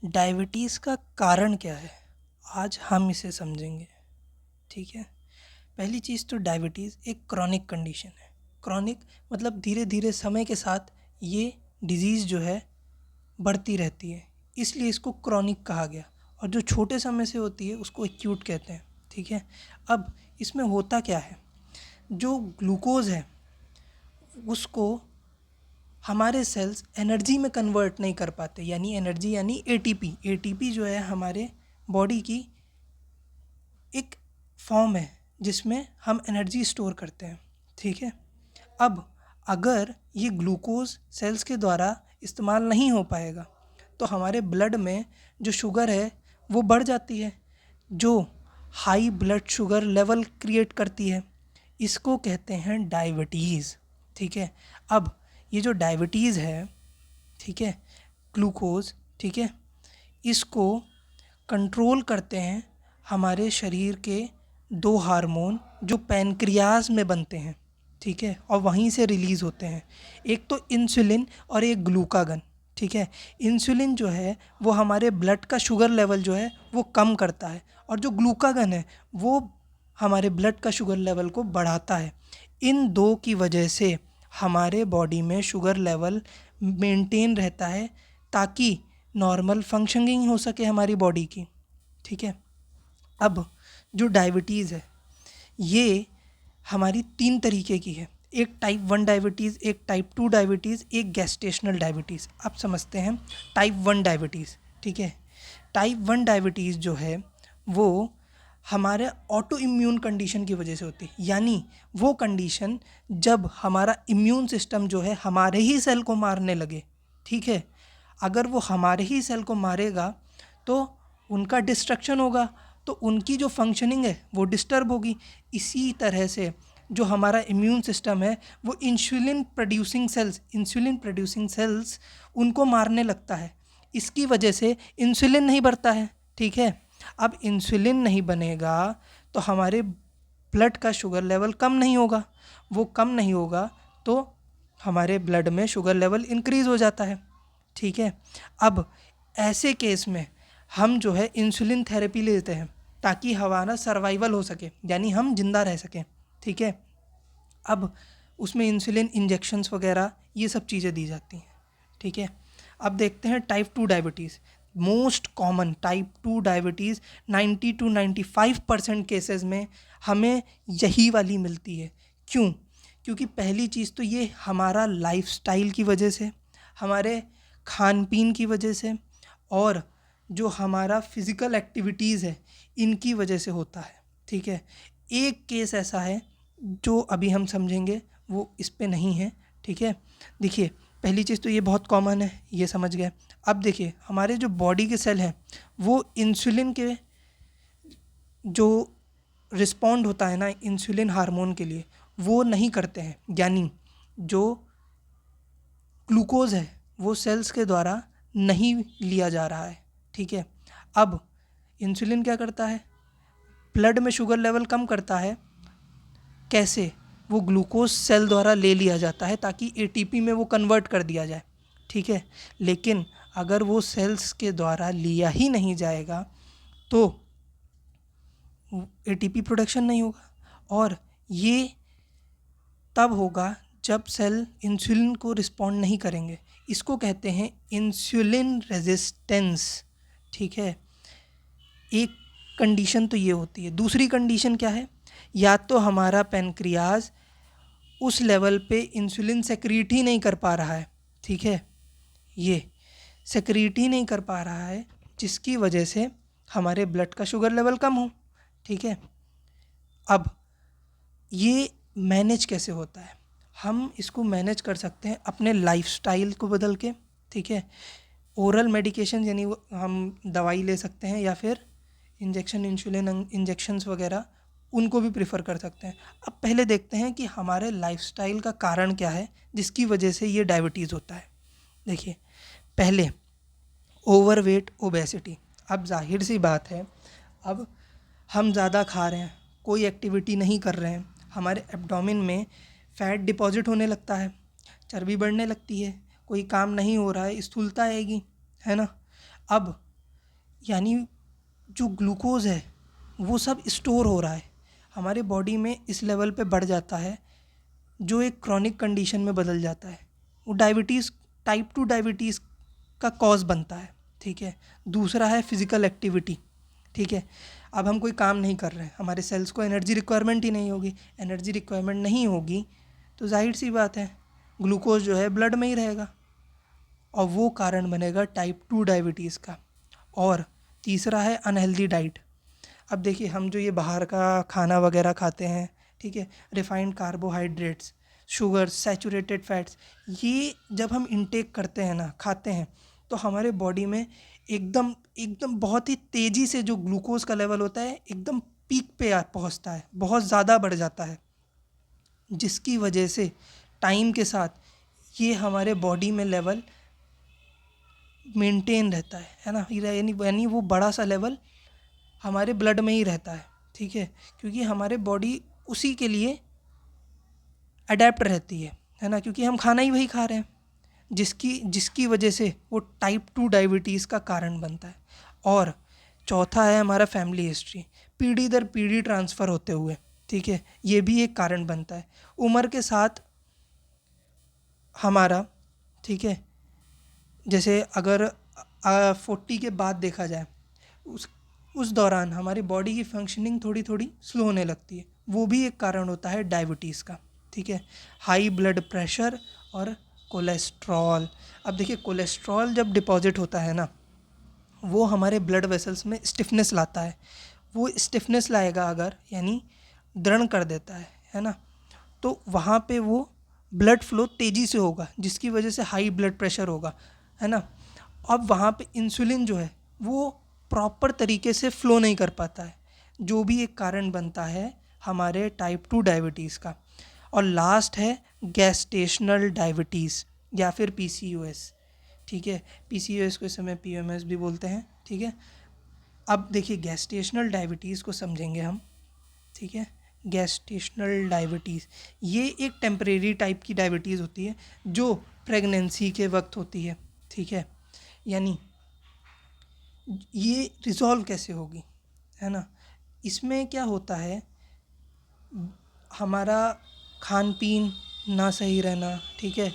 Diabetes का कारण क्या है, आज हम इसे समझेंगे। ठीक है। पहली चीज़ तो डायबिटीज़ एक क्रॉनिक कंडीशन है। क्रॉनिक मतलब धीरे धीरे समय के साथ ये डिज़ीज़ जो है बढ़ती रहती है, इसलिए इसको क्रॉनिक कहा गया। और जो छोटे समय से होती है उसको एक्यूट कहते हैं। ठीक है। अब इसमें होता क्या है, जो ग्लूकोज़ है उसको हमारे सेल्स एनर्जी में कन्वर्ट नहीं कर पाते, यानी एनर्जी यानी एटीपी। एटीपी जो है हमारे बॉडी की एक फॉर्म है जिसमें हम एनर्जी स्टोर करते हैं। ठीक है। अब अगर ये ग्लूकोज सेल्स के द्वारा इस्तेमाल नहीं हो पाएगा तो हमारे ब्लड में जो शुगर है वो बढ़ जाती है, जो high blood sugar level create करती है। इसको कहते हैं डायबिटीज़। ठीक है। अब ये जो डायबिटीज़ है, ठीक है, ग्लूकोज, ठीक है, इसको कंट्रोल करते हैं हमारे शरीर के दो हार्मोन जो पैनक्रियाज में बनते हैं। ठीक है। और वहीं से रिलीज़ होते हैं, एक तो इंसुलिन और एक ग्लूकागन। ठीक है। इंसुलिन जो है वो हमारे ब्लड का शुगर लेवल जो है वो कम करता है, और जो ग्लूकागन है वो हमारे ब्लड का शुगर लेवल को बढ़ाता है। इन दो की वजह से हमारे बॉडी में शुगर लेवल मेंटेन रहता है, ताकि नॉर्मल फंक्शनिंग हो सके हमारी बॉडी की। ठीक है। अब जो डायबिटीज़ है ये हमारी तीन तरीके की है, एक टाइप 1 डायबिटीज़, एक टाइप 2 डायबिटीज़, एक गैस्टेशनल डायबिटीज़। अब समझते हैं टाइप 1 डायबिटीज़। ठीक है। टाइप 1 डायबिटीज़ जो है वो हमारे ऑटो इम्यून कंडीशन की वजह से होती है, यानी वो कंडीशन जब हमारा इम्यून सिस्टम जो है हमारे ही सेल को मारने लगे। ठीक है। अगर वो हमारे ही सेल को मारेगा तो उनका डिस्ट्रक्शन होगा, तो उनकी जो फंक्शनिंग है वो डिस्टर्ब होगी। इसी तरह से जो हमारा इम्यून सिस्टम है वो इंसुलिन प्रोड्यूसिंग सेल्स उनको मारने लगता है। इसकी वजह से इंसुलिन नहीं बढ़ता है। ठीक है। अब इंसुलिन नहीं बनेगा तो हमारे ब्लड का शुगर लेवल कम नहीं होगा, वो कम नहीं होगा तो हमारे ब्लड में शुगर लेवल इंक्रीज़ हो जाता है। ठीक है। अब ऐसे केस में हम जो है इंसुलिन थेरेपी लेते हैं ताकि हमारा सर्वाइवल हो सके, यानी हम जिंदा रह सकें। ठीक है। अब उसमें इंसुलिन इंजेक्शंस वगैरह ये सब चीज़ें दी जाती हैं। ठीक है। अब देखते हैं type 2 diabetes. Most common type 2 diabetes 90 to 95% cases में हमें यही वाली मिलती है। क्यों? क्योंकि पहली चीज़ तो ये हमारा लाइफस्टाइल की वजह से, हमारे खान पीन की वजह से, और जो हमारा फिज़िकल एक्टिविटीज़ है इनकी वजह से होता है। ठीक है। एक केस ऐसा है जो अभी हम समझेंगे, वो इस पे नहीं है। ठीक है। देखिए, पहली चीज़ तो ये बहुत कॉमन है, ये समझ गए। अब देखिए, हमारे जो बॉडी के सेल हैं वो इंसुलिन के जो रिस्पॉन्ड होता है ना इंसुलिन हार्मोन के लिए, वो नहीं करते हैं, यानी जो ग्लूकोज है वो सेल्स के द्वारा नहीं लिया जा रहा है। ठीक है। अब इंसुलिन क्या करता है, ब्लड में शुगर लेवल कम करता है। कैसे? वो ग्लूकोज सेल द्वारा ले लिया जाता है ताकि एटीपी में वो कन्वर्ट कर दिया जाए। ठीक है। लेकिन अगर वो सेल्स के द्वारा लिया ही नहीं जाएगा तो एटीपी प्रोडक्शन नहीं होगा, और ये तब होगा जब सेल इंसुलिन को रिस्पॉन्ड नहीं करेंगे। इसको कहते हैं इंसुलिन रेजिस्टेंस। ठीक है। एक कंडीशन तो ये होती है। दूसरी कंडीशन क्या है, या तो हमारा पैनक्रियाज उस लेवल पे इंसुलिन सेक्रीट ही नहीं कर पा रहा है। ठीक है। ये सेक्रीट ही नहीं कर पा रहा है जिसकी वजह से हमारे ब्लड का शुगर लेवल कम हो। ठीक है। अब ये मैनेज कैसे होता है, हम इसको मैनेज कर सकते हैं अपने लाइफस्टाइल को बदल के। ठीक है। ओरल मेडिकेशन यानी हम दवाई ले सकते हैं, या फिर इंजेक्शन, इंसुलिन इंजेक्शंस वगैरह उनको भी प्रेफर कर सकते हैं। अब पहले देखते हैं कि हमारे लाइफस्टाइल का कारण क्या है जिसकी वजह से ये डायबिटीज़ होता है। देखिए, पहले ओवरवेट, ओबेसिटी। अब जाहिर सी बात है, अब हम ज़्यादा खा रहे हैं, कोई एक्टिविटी नहीं कर रहे हैं, हमारे एब्डोमेन में फ़ैट डिपॉजिट होने लगता है, चर्बी बढ़ने लगती है, कोई काम नहीं हो रहा है, स्थूलता आएगी, है ना। अब यानी जो ग्लूकोज़ है वो सब स्टोर हो रहा है हमारे बॉडी में, इस लेवल पे बढ़ जाता है जो एक क्रॉनिक कंडीशन में बदल जाता है। वो डायबिटीज़, टाइप 2 डायबिटीज़ का कॉज बनता है। ठीक है। दूसरा है फिज़िकल एक्टिविटी। ठीक है। अब हम कोई काम नहीं कर रहे हैं, हमारे सेल्स को एनर्जी रिक्वायरमेंट ही नहीं होगी। एनर्जी रिक्वायरमेंट नहीं होगी तो जाहिर सी बात है ग्लूकोज जो है ब्लड में ही रहेगा और वो कारण बनेगा टाइप 2 डायबिटीज़ का। और तीसरा है अनहेल्दी डाइट। अब देखिए हम जो ये बाहर का खाना वगैरह खाते हैं, ठीक है, refined carbohydrates, sugar, saturated fats, ये जब हम इंटेक करते हैं ना, खाते हैं, तो हमारे बॉडी में एकदम एकदम बहुत ही तेज़ी से जो ग्लूकोज का लेवल होता है एकदम पीक पे पहुंचता है, बहुत ज़्यादा बढ़ जाता है, जिसकी वजह से टाइम के साथ ये हमारे बॉडी में लेवल मेंटेन रहता है ना, यानी वो बड़ा सा लेवल हमारे ब्लड में ही रहता है। ठीक है। क्योंकि हमारे बॉडी उसी के लिए अडेप्ट रहती है ना, क्योंकि हम खाना ही वही खा रहे हैं, जिसकी जिसकी वजह से वो टाइप 2 डायबिटीज़ का कारण बनता है। और चौथा है हमारा फैमिली हिस्ट्री, पीढ़ी दर पीढ़ी ट्रांसफ़र होते हुए। ठीक है। ये भी एक कारण बनता है। उम्र के साथ हमारा, ठीक है, जैसे अगर 40 के बाद देखा जाए, उस उस दौरान हमारी बॉडी की फंक्शनिंग थोड़ी थोड़ी स्लो होने लगती है, वो भी एक कारण होता है डायबिटीज़ का। ठीक है। हाई ब्लड प्रेशर और कोलेस्ट्रॉल। अब देखिए कोलेस्ट्रॉल जब डिपॉजिट होता है ना, वो हमारे ब्लड वेसल्स में स्टिफनेस लाता है। वो स्टिफनेस लाएगा अगर, यानी दृढ़ कर देता है ना, तो वहाँ पे वो ब्लड फ्लो तेज़ी से होगा, जिसकी वजह से हाई ब्लड प्रेशर होगा, है ना। अब वहाँ पे इंसुलिन जो है वो प्रॉपर तरीके से फ्लो नहीं कर पाता है, जो भी एक कारण बनता है हमारे टाइप 2 डायबिटीज़ का। और लास्ट है गैस्टेशनल डायबिटीज़ या फिर पीसीओएस। ठीक है। पीसीओएस को इस समय पीएमएस भी बोलते हैं। ठीक है। अब देखिए गैस्टेशनल डायबिटीज़ को समझेंगे हम। ठीक है। गैस्टेशनल डायबिटीज़ ये एक टेम्परेरी टाइप की डायबिटीज़ होती है जो प्रेगनेंसी के वक्त होती है। ठीक है। यानी ये रिज़ॉल्व कैसे होगी, है ना। इसमें क्या होता है, हमारा खान पीन ना सही रहना, ठीक है,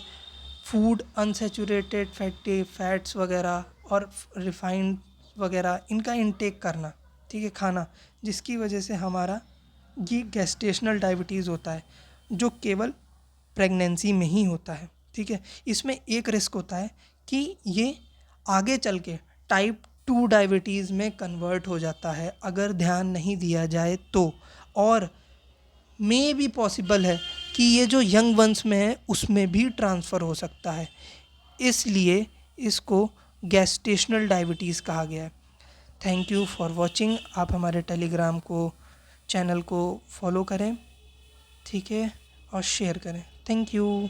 फूड अनसैचुरेटेड फैटी फैट्स वगैरह और रिफाइंड वगैरह इनका इंटेक करना, ठीक है, खाना, जिसकी वजह से हमारा ये गैस्टेशनल डायबिटीज़ होता है जो केवल प्रेगनेंसी में ही होता है। ठीक है। इसमें एक रिस्क होता है कि ये आगे चल के टाइप 2 डायबिटीज़ में कन्वर्ट हो जाता है अगर ध्यान नहीं दिया जाए तो। और मे भी पॉसिबल है कि ये जो यंग वंस में है उसमें भी ट्रांसफ़र हो सकता है, इसलिए इसको गैस्टेशनल डायबिटीज़ कहा गया है। Thank you for watching. आप हमारे टेलीग्राम को चैनल को फॉलो करें, ठीक है, और शेयर करें। Thank you.